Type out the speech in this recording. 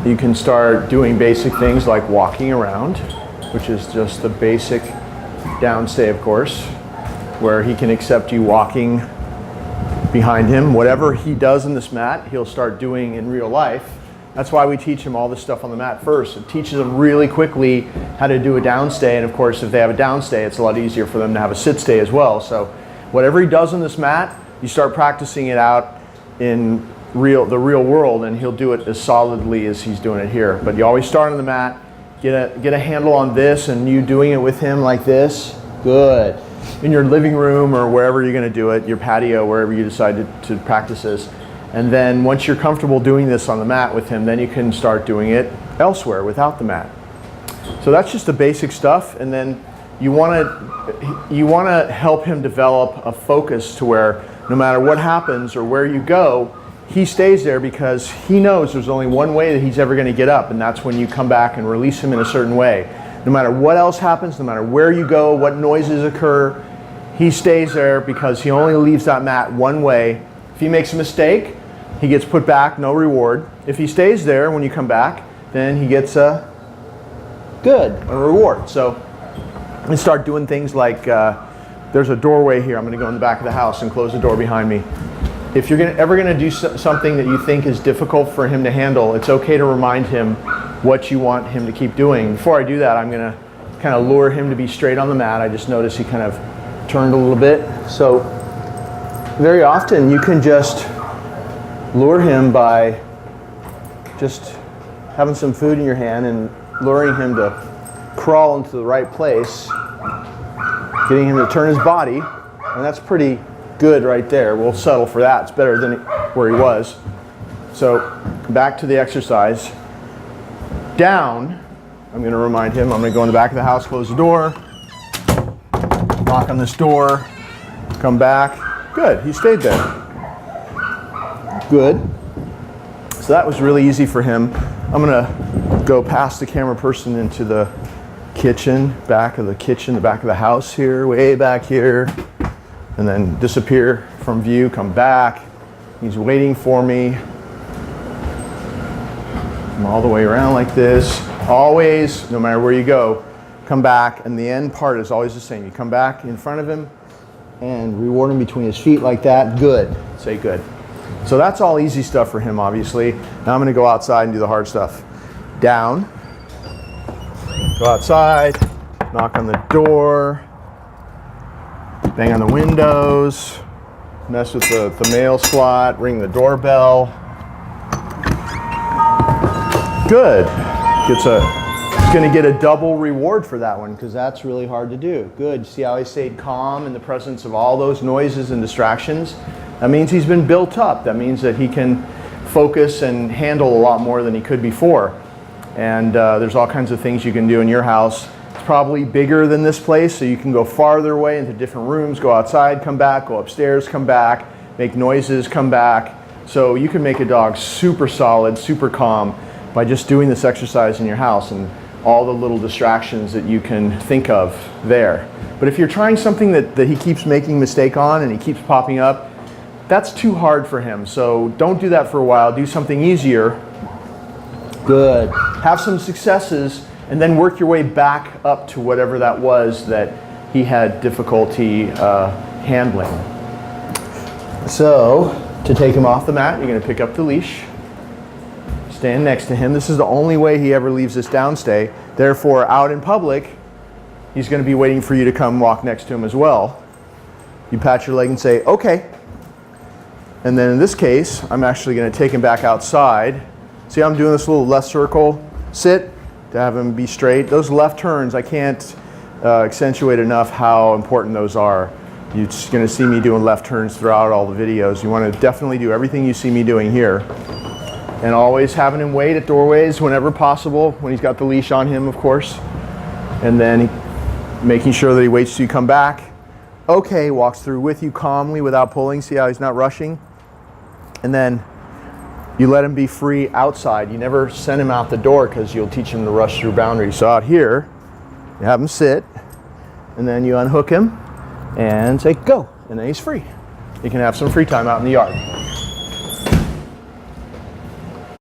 you can start doing basic things like walking around, which is just the basic downstay, of course, where he can accept you walking behind him. Whatever he does in this mat, he'll start doing in real life. That's why we teach him all this stuff on the mat first. It teaches them really quickly how to do a downstay, and of course if they have a downstay, it's a lot easier for them to have a sit stay as well. So whatever he does on this mat, you start practicing it out in the real world, and he'll do it as solidly as he's doing it here. But you always start on the mat, get a handle on this, and you doing it with him like this. Good. In your living room or wherever you're going to do it, your patio, wherever you decide to practice this. And then once you're comfortable doing this on the mat with him, then you can start doing it elsewhere without the mat. So that's just the basic stuff. And then you want to help him develop a focus to where no matter what happens or where you go, he stays there because he knows there's only one way that he's ever going to get up, and that's when you come back and release him in a certain way. No matter what else happens, no matter where you go, what noises occur, he stays there because he only leaves that mat one way. If he makes a mistake, he gets put back, no reward. If he stays there when you come back, then he gets a reward. So we start doing things like, there's a doorway here. I'm going to go in the back of the house and close the door behind me. If you're ever going to do something that you think is difficult for him to handle, it's okay to remind him what you want him to keep doing. Before I do that, I'm going to kind of lure him to be straight on the mat. I just noticed he kind of turned a little bit. So very often you can just lure him by just having some food in your hand and luring him to crawl into the right place, getting him to turn his body, and that's pretty good right there. We'll settle for that. It's better than where he was. So back to the exercise. Down, I'm going to remind him, I'm going to go in the back of the house, close the door, knock on this door, come back. Good, he stayed there. Good. So that was really easy for him. I'm going to go past the camera person into the kitchen, the back of the house here, way back here, and then disappear from view, come back. He's waiting for me. Come all the way around like this. Always, no matter where you go, come back, and the end part is always the same. You come back in front of him and reward him between his feet like that. Good. Say good. So that's all easy stuff for him, obviously. Now I'm going to go outside and do the hard stuff. Down. Go outside. Knock on the door. Bang on the windows. Mess with the mail slot. Ring the doorbell. Good. He's going to get a double reward for that one because that's really hard to do. Good. See how he stayed calm in the presence of all those noises and distractions? That means he's been built up. That means that he can focus and handle a lot more than he could before. And there's all kinds of things you can do in your house. It's probably bigger than this place, so you can go farther away into different rooms, go outside, come back, go upstairs, come back, make noises, come back. So you can make a dog super solid, super calm by just doing this exercise in your house and all the little distractions that you can think of there. But if you're trying something that he keeps making a mistake on and he keeps popping up, that's too hard for him. So don't do that for a while. Do something easier. Good. Have some successes and then work your way back up to whatever that was that he had difficulty handling. So to take him off the mat, you're going to pick up the leash. Stand next to him. This is the only way he ever leaves this downstay. Therefore, out in public, he's going to be waiting for you to come walk next to him as well. You pat your leg and say, okay. And then in this case, I'm actually going to take him back outside. See how I'm doing this little left circle? Sit to have him be straight. Those left turns, I can't accentuate enough how important those are. You're just going to see me doing left turns throughout all the videos. You want to definitely do everything you see me doing here. And always having him wait at doorways whenever possible, when he's got the leash on him, of course. And then making sure that he waits till you come back. Okay, walks through with you calmly without pulling. See how he's not rushing? And then you let him be free outside. You never send him out the door because you'll teach him to rush through boundaries. So out here, you have him sit, and then you unhook him and say, go. And then he's free. You can have some free time out in the yard.